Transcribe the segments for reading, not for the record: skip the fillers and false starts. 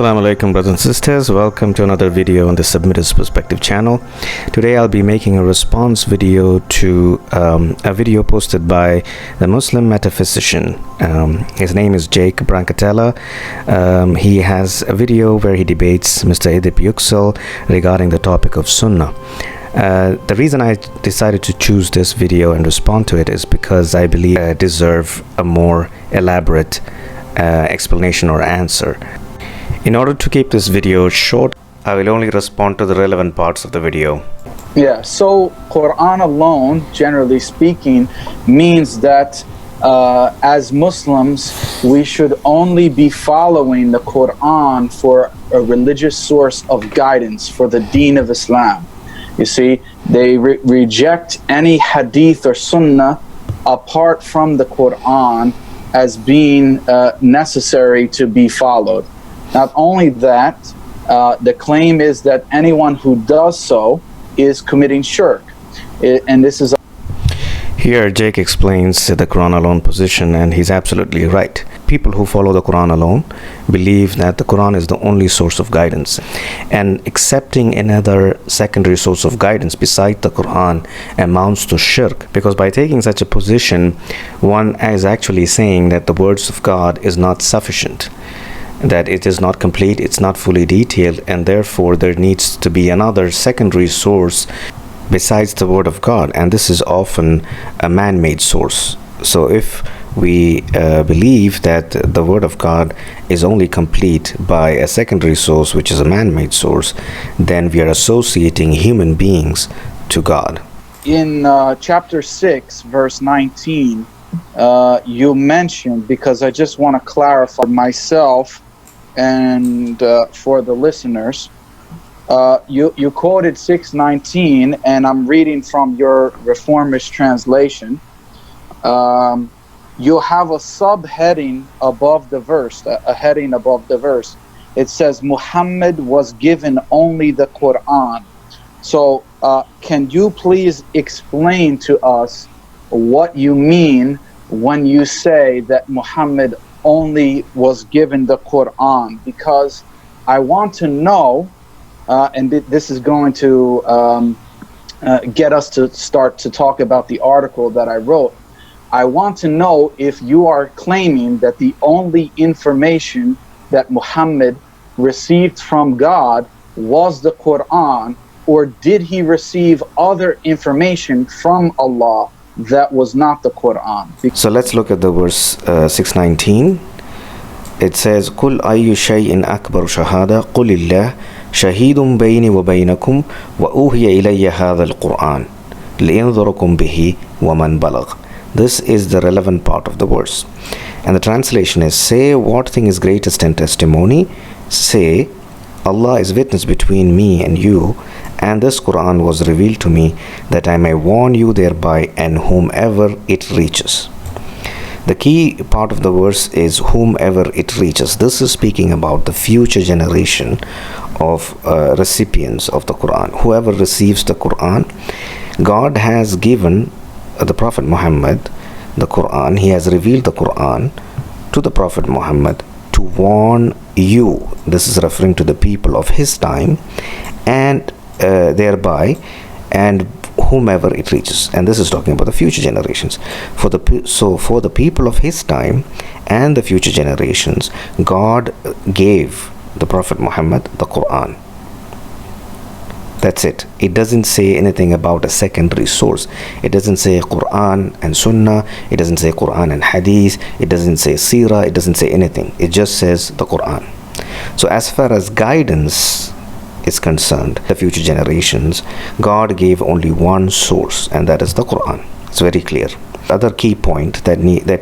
Assalamu alaikum, brothers and sisters. Welcome to another video on the Submitter's Perspective channel. Today I'll be making a response video to a video posted by the Muslim Metaphysician. His name is Jake Brancatella. He has a video where he debates Mr. Edip Yuksel regarding the topic of Sunnah. The reason I decided to choose this video and respond to it is because I believe I deserve a more elaborate explanation or answer. In order to keep this video short, I will only respond to the relevant parts of the video. Yeah, so Quran alone, generally speaking, means that as Muslims, we should only be following the Quran for a religious source of guidance for the deen of Islam. You see, they reject any hadith or sunnah apart from the Quran as being necessary to be followed. Not only that, the claim is that anyone who does so is committing shirk. And this is... Here, Jake explains the Quran alone position, and he's absolutely right. People who follow the Quran alone believe that the Quran is the only source of guidance. And accepting another secondary source of guidance beside the Quran amounts to shirk. Because by taking such a position, one is actually saying that the words of God is not sufficient, that it is not complete, it's not fully detailed, and therefore there needs to be another secondary source besides the word of God, and this is often a man-made source. So if we believe that the word of God is only complete by a secondary source, which is a man-made source, then we are associating human beings to God. In chapter 6, verse 19, you mentioned, because I just want to clarify myself and for the listeners, you quoted 6:19, and I'm reading from your Reformist translation. You have a subheading above the verse, a heading above the verse. It says Muhammad was given only the Quran. So can you please explain to us what you mean when you say that Muhammad only was given the Quran? Because I want to know, and this is going to get us to start to talk about the article that I wrote. I want to know if you are claiming that the only information that Muhammad received from God was the Quran, or did he receive other information from Allah that was not the Quran? So let's look at the verse 6:19. It says, قُلْ أَيُّ شَيْءٍ أَكْبَرُ شَهَادَةً قُلِ اللَّهُ شَهِيدٌ بَيْنِي وَبَيْنَكُمْ وَأُوحِيَ إِلَيَّ هَذَا الْقُرْآنُ لِأَنذُرَكُمْ بِهِ وَمَنْ بَلَغَ. This is the relevant part of the verse. And the translation is, say, what thing is greatest in testimony? Say, Allah is witness between me and you, and this Quran was revealed to me, that I may warn you thereby, and whomever it reaches. The key part of the verse is whomever it reaches. This is speaking about the future generation of recipients of the Quran. Whoever receives the Quran, God has given the Prophet Muhammad the Quran. He has revealed the Quran to the Prophet Muhammad to warn you. This is referring to the people of his time, and thereby, and whomever it reaches. And this is talking about the future generations. For the people of his time and the future generations, God gave the Prophet Muhammad the Quran. That's it. It doesn't say anything about a secondary source. It doesn't say Quran and Sunnah. It doesn't say Quran and Hadith. It doesn't say Seerah. It doesn't say anything. It just says the Quran. So as far as guidance is concerned, the future generations, God gave only one source, and that is the Quran. It's very clear. Other key point that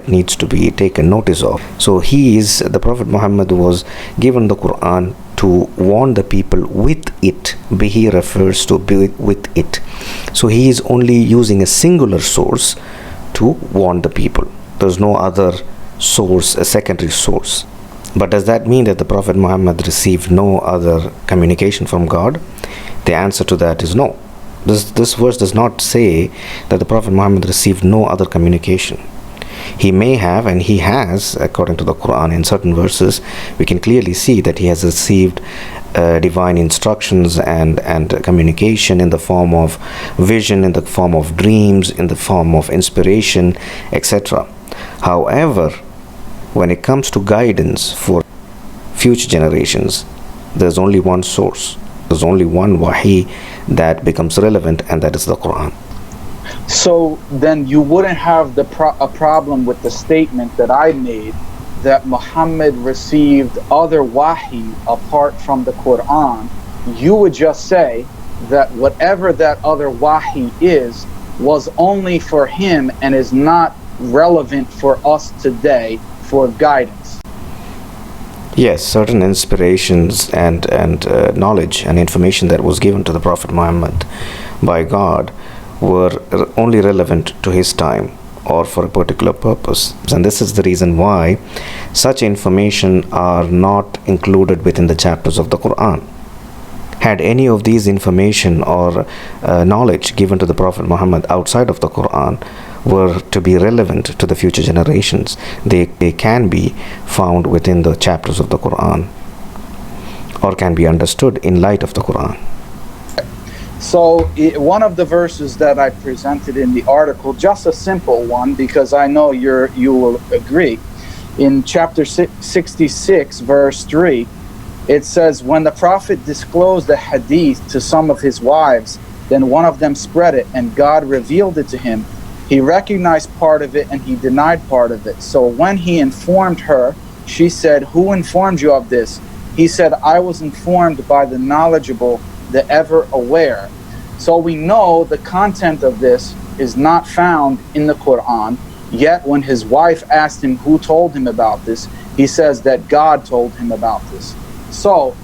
needs to be taken notice of. So the Prophet Muhammad was given the Quran to warn the people with it. He refers to with it. So he is only using a singular source to warn the people. There's no other source, a secondary source. But does that mean that the Prophet Muhammad received no other communication from God? The answer to that is no. This verse does not say that the Prophet Muhammad received no other communication. He may have, and he has, according to the Quran, in certain verses, we can clearly see that he has received divine instructions and communication in the form of vision, in the form of dreams, in the form of inspiration, etc. However, when it comes to guidance for future generations, there's only one source. There's only one wahi that becomes relevant, and that is the Quran. So then you wouldn't have a problem with the statement that I made that Muhammad received other wahi apart from the Quran. You would just say that whatever that other wahi is was only for him and is not relevant for us today for guidance. Yes, certain inspirations and knowledge and information that was given to the Prophet Muhammad by God were only relevant to his time or for a particular purpose. And this is the reason why such information are not included within the chapters of the Quran. Had any of these information or knowledge given to the Prophet Muhammad outside of the Quran were to be relevant to the future generations, they can be found within the chapters of the Quran or can be understood in light of the Quran. So one of the verses that I presented in the article, just a simple one, because I know you will agree, in chapter 66 verse 3, it says, when the Prophet disclosed the hadith to some of his wives, then one of them spread it and God revealed it to him. He recognized part of it and he denied part of it. So when he informed her, she said, who informed you of this? He said, I was informed by the knowledgeable, the ever aware. So we know the content of this is not found in the Quran. Yet when his wife asked him who told him about this, he says that God told him about this. So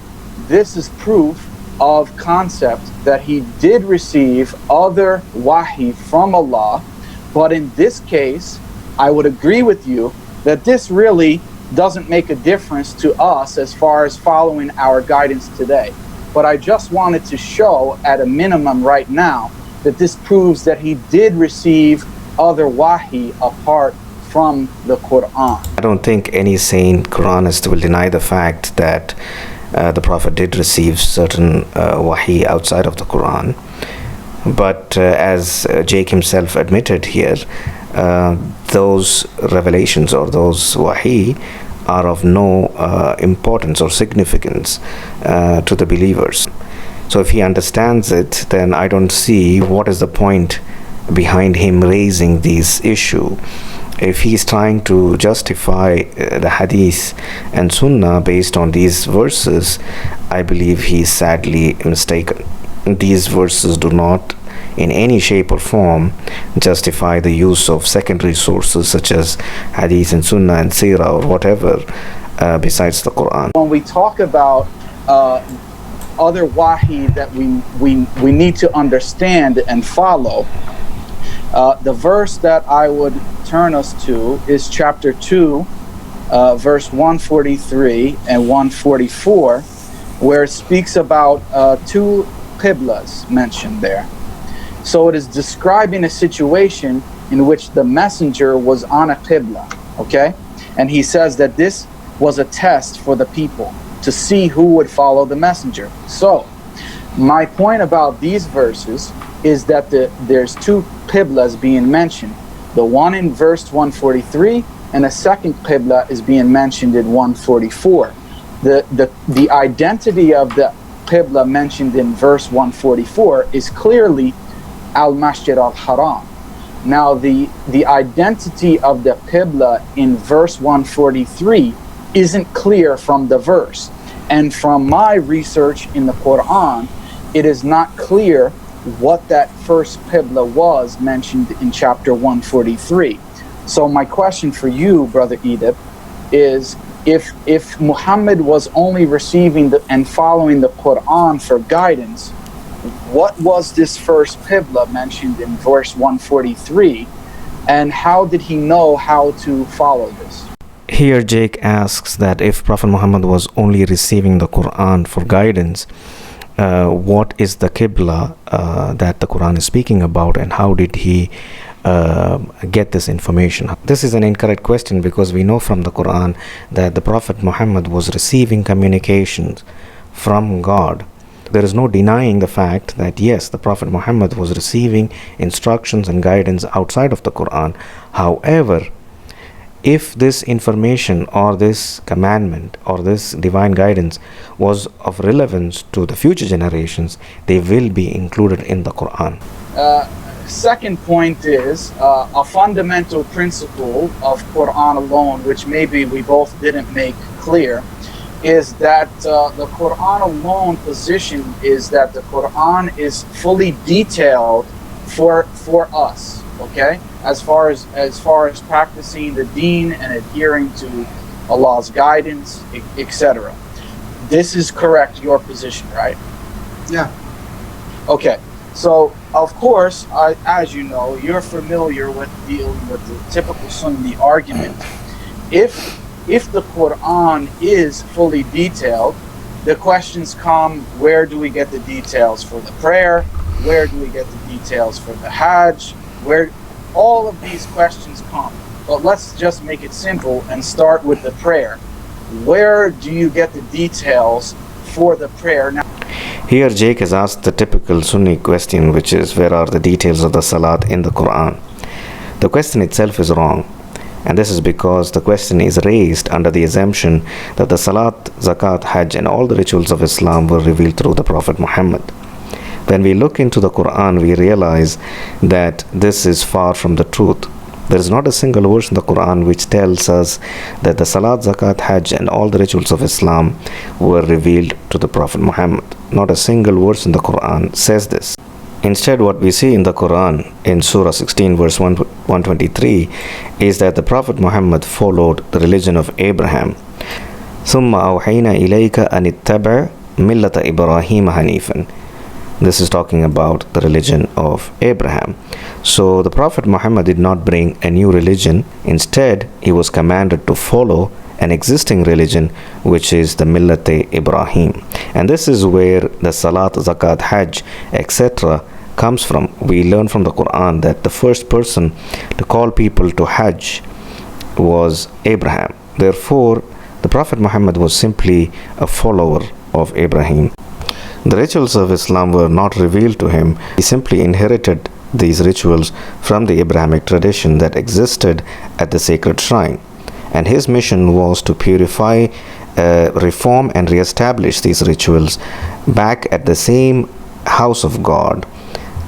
this is proof of concept that he did receive other wahi from Allah. But in this case, I would agree with you that this really doesn't make a difference to us as far as following our guidance today. But I just wanted to show at a minimum right now that this proves that he did receive other wahi apart from the Quran. I don't think any sane Quranist will deny the fact that the Prophet did receive certain wahi outside of the Quran. But as Jake himself admitted here, those revelations or those wahi are of no importance or significance to the believers. So if he understands it, then I don't see what is the point behind him raising this issue. If he's trying to justify the hadith and sunnah based on these verses, I believe he's sadly mistaken. These verses do not in any shape or form justify the use of secondary sources such as hadith and sunnah and seerah or whatever besides the Quran. When we talk about other wahi that we need to understand and follow, the verse that I would turn us to is chapter 2, verse 143 and 144, where it speaks about two qiblas mentioned there. So it is describing a situation in which the messenger was on a qibla, okay? And he says that this was a test for the people to see who would follow the messenger. So my point about these verses is that there's two qiblas being mentioned. The one in verse 143 and a second qibla is being mentioned in 144. The identity of the qibla mentioned in verse 144 is clearly al-Masjid al-Haram. Now the identity of the qibla in verse 143 isn't clear from the verse. And from my research in the Quran, it is not clear what that first qibla was mentioned in chapter 143. So my question for you, Brother Edip, is if Muhammad was only receiving and following the Quran for guidance, what was this first qibla mentioned in verse 143, and how did he know how to follow this? Here Jake asks that if Prophet Muhammad was only receiving the Quran for guidance, what is the qibla that the Quran is speaking about, and how did he get this information? This is an incorrect question, because we know from the Quran that the Prophet Muhammad was receiving communications from God. There is no denying the fact that yes, the Prophet Muhammad was receiving instructions and guidance outside of the Quran. However, if this information or this commandment or this divine guidance was of relevance to the future generations, they will be included in the Quran. Second point is a fundamental principle of Quran alone, which maybe we both didn't make clear, is that the Quran alone position is that the Quran is fully detailed for us, okay? As far as practicing the deen and adhering to Allah's guidance, etc. This is correct, your position, right? Yeah. Okay. So, of course, as you know, you're familiar with dealing with the typical Sunni argument. If the Quran is fully detailed, the questions come: where do we get the details for the prayer? Where do we get the details for the Hajj? Where all of these questions come. But let's just make it simple and start with the prayer. Where do you get the details for the prayer? Now, here Jake has asked the typical Sunni question, which is, where are the details of the Salat in the Quran? The question itself is wrong, and this is because the question is raised under the assumption that the Salat, Zakat, Hajj and all the rituals of Islam were revealed through the Prophet Muhammad. When we look into the Quran, we realize that this is far from the truth. There is not a single verse in the Quran which tells us that the Salat, Zakat, Hajj and all the rituals of Islam were revealed to the Prophet Muhammad. Not a single verse in the Quran says this. Instead, what we see in the Quran in Surah 16 verse 123 is that the Prophet Muhammad followed the religion of Abraham. ثُمَّ أَوْحَيْنَا إِلَيْكَ أَنِ اتَّبِعْ مِلَّةَ إِبْرَاهِيمَ حَنِيفًا. This is talking about the religion of Abraham. So the Prophet Muhammad did not bring a new religion. Instead, he was commanded to follow an existing religion, which is the Millat Ibrahim. And this is where the Salat, Zakat, Hajj, etc. comes from. We learn from the Quran that the first person to call people to Hajj was Abraham. Therefore, the Prophet Muhammad was simply a follower of Abraham. The rituals of Islam were not revealed to him. He simply inherited these rituals from the Abrahamic tradition that existed at the sacred shrine. And his mission was to purify, reform and re-establish these rituals back at the same house of God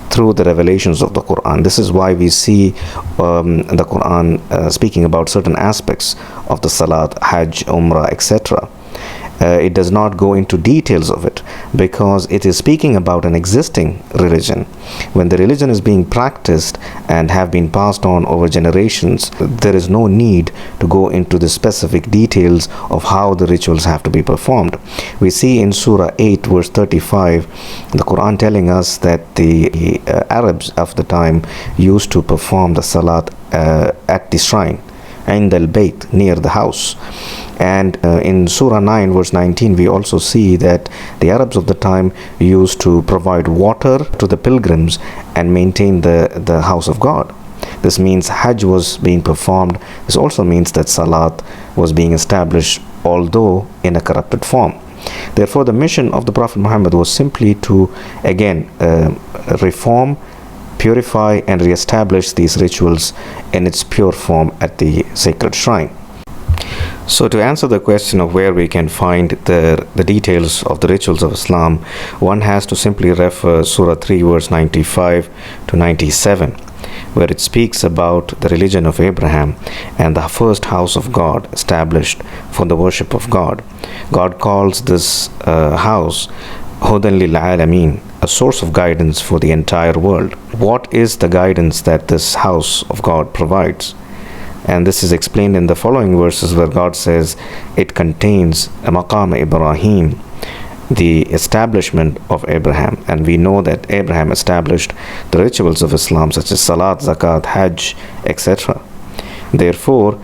through the revelations of the Quran. This is why we see the Quran speaking about certain aspects of the Salat, Hajj, Umrah, etc. It does not go into details of it because it is speaking about an existing religion. When the religion is being practiced and have been passed on over generations, there is no need to go into the specific details of how the rituals have to be performed. We see in Surah 8 verse 35 the Quran telling us that the Arabs of the time used to perform the Salat at the shrine, عند البيت, near the house. And in Surah 9 verse 19 we also see that the Arabs of the time used to provide water to the pilgrims and maintain the house of God. This means Hajj was being performed. This also means that Salat was being established, although in a corrupted form. Therefore, the mission of the Prophet Muhammad was simply to again reform, purify and re-establish these rituals in its pure form at the sacred shrine. So to answer the question of where we can find the details of the rituals of Islam, one has to simply refer Surah 3 verse 95 to 97, where it speaks about the religion of Abraham and the first house of God established for the worship of God. God calls this house Hudan lil Alameen, a source of guidance for the entire world. What is the guidance that this house of God provides? And this is explained in the following verses where God says it contains a maqam Ibrahim, the establishment of Abraham. And we know that Abraham established the rituals of Islam such as Salat, Zakat, Hajj, etc. Therefore,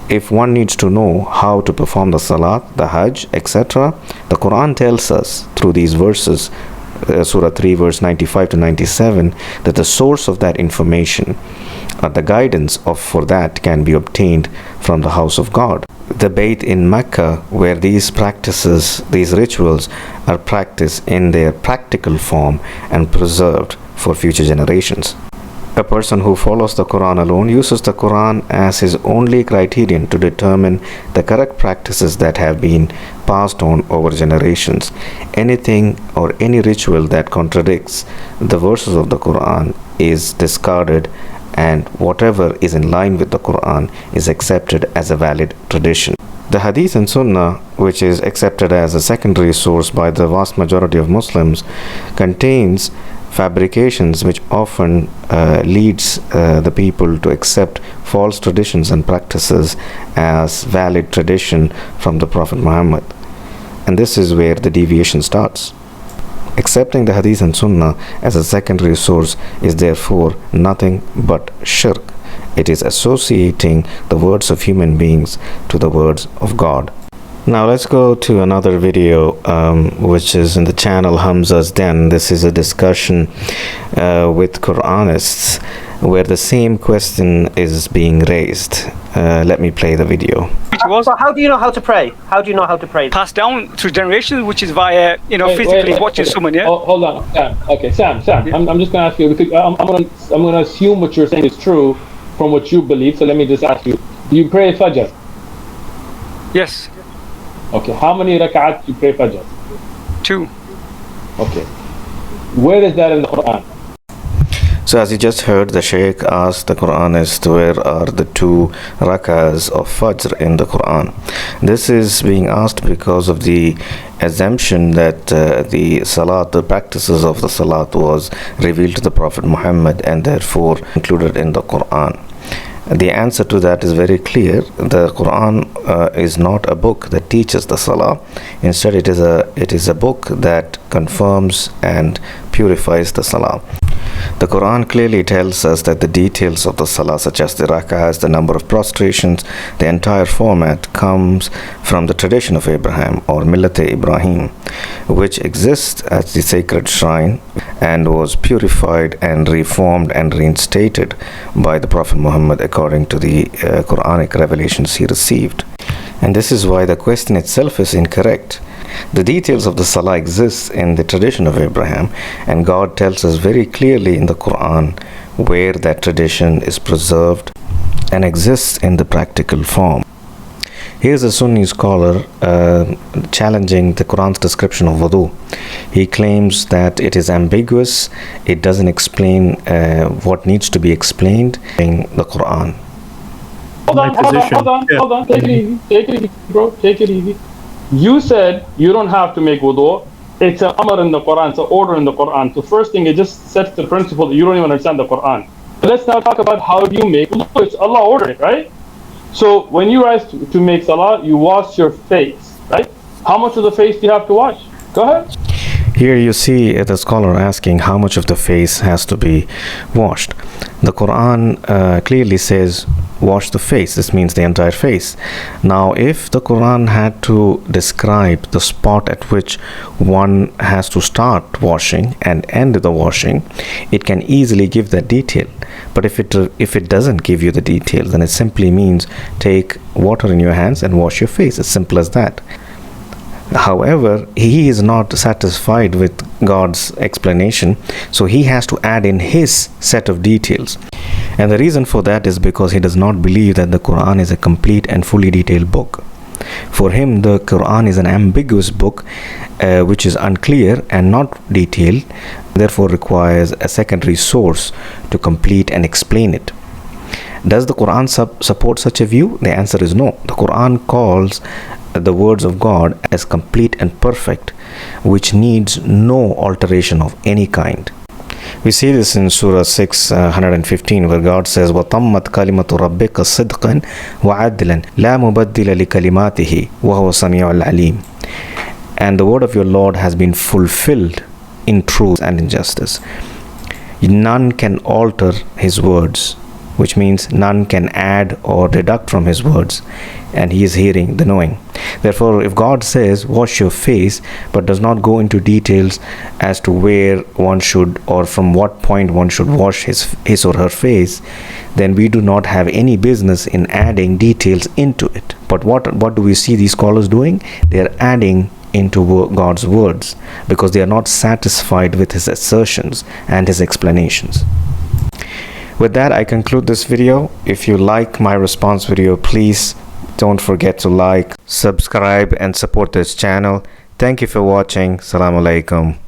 if one needs to know how to perform the Salat, the Hajj, etc., the Quran tells us through these verses, Surah 3 verse 95 to 97, that the source of that information The guidance for that can be obtained from the house of God. The Bayt in Mecca, where these practices, these rituals are practiced in their practical form and preserved for future generations. A person who follows the Quran alone uses the Quran as his only criterion to determine the correct practices that have been passed on over generations. Anything or any ritual that contradicts the verses of the Quran is discarded, and whatever is in line with the Quran is accepted as a valid tradition. The Hadith and Sunnah, which is accepted as a secondary source by the vast majority of Muslims, contains fabrications which often leads the people to accept false traditions and practices as valid tradition from the Prophet Muhammad. And this is where the deviation starts. Accepting the Hadith and Sunnah as a secondary source is therefore nothing but shirk. It is associating the words of human beings to the words of God. Now let's go to another video which is in the channel Hamza's Den. This is a discussion with Quranists where the same question is being raised. Let me play the video. So how do you know how to pray? How do you know how to pray? Passed down through generations, which is via, physically watching someone, yeah? Hold on, Sam. Okay, Sam. Yeah. I'm just going to ask you, because I'm going to assume what you're saying is true from what you believe, so let me just ask you. Do you pray Fajr? Yes. Okay, how many rak'at do you pray Fajr? 2. Okay. Where is that in the Quran? So as you just heard, the sheikh asked the Quranist where are the 2 rak'ahs of Fajr in the Quran. This is being asked because of the assumption that the salat, the practices of the salat was revealed to the Prophet Muhammad and therefore included in the Quran. The answer to that is very clear. The Quran is not a book that teaches the salah. Instead, it is a book that confirms and purifies the salah. The Quran clearly tells us that the details of the salah, such as the rak'ahs, the number of prostrations, the entire format comes from the tradition of Abraham or Millat Ibrahim, which exists as the sacred shrine and was purified and reformed and reinstated by the Prophet Muhammad according to the Quranic revelations he received. And this is why the question itself is incorrect. The details of the salah exist in the tradition of Abraham, and God tells us very clearly in the Quran where that tradition is preserved and exists in the practical form. Here's a Sunni scholar challenging the Quran's description of wudu. He claims that it is ambiguous, it doesn't explain what needs to be explained in the Quran. Hold on. Take it easy, bro. Take it easy. You said you don't have to make wudu. It's an amr in the Quran, it's an order in the Quran. So first thing, it just sets the principle that you don't even understand the Quran. But let's now talk about how do you make wudu. It's Allah ordered it, right? So when you rise to make salah, you wash your face, right? How much of the face do you have to wash? Go ahead. Here you see the scholar asking how much of the face has to be washed. The Quran clearly says wash the face. This means the entire face. Now if the Quran had to describe the spot at which one has to start washing and end the washing, it can easily give that detail. But if it doesn't give you the details, then it simply means take water in your hands and wash your face. It's simple as that. However, he is not satisfied with God's explanation, so he has to add in his set of details. And the reason for that is because he does not believe that the Quran is a complete and fully detailed book. For him, the Quran is an ambiguous book which is unclear and not detailed, therefore requires a secondary source to complete and explain it. Does the Quran support such a view? The answer is no. The Quran calls the words of God as complete and perfect, which needs no alteration of any kind. We see this in Surah 6, 115, where God says, وَطَمَّتْ كَلِمَةُ رَبِّكَ صِدْقًا وَعَدْلًا لَا مُبَدِّلَ لِكَلِمَاتِهِ وَهُوَ السَّمِيعُ الْعَلِيمُ. And the word of your Lord has been fulfilled in truth and in justice. None can alter his words, which means none can add or deduct from his words, and he is hearing, the knowing. Therefore, if God says wash your face but does not go into details as to where one should or from what point one should wash his or her face, then we do not have any business in adding details into it. But what do we see these scholars doing? They are adding into God's words because they are not satisfied with his assertions and his explanations. With that, I conclude this video. If you like my response video, please don't forget to like, subscribe, and support this channel. Thank you for watching. Assalamu alaikum.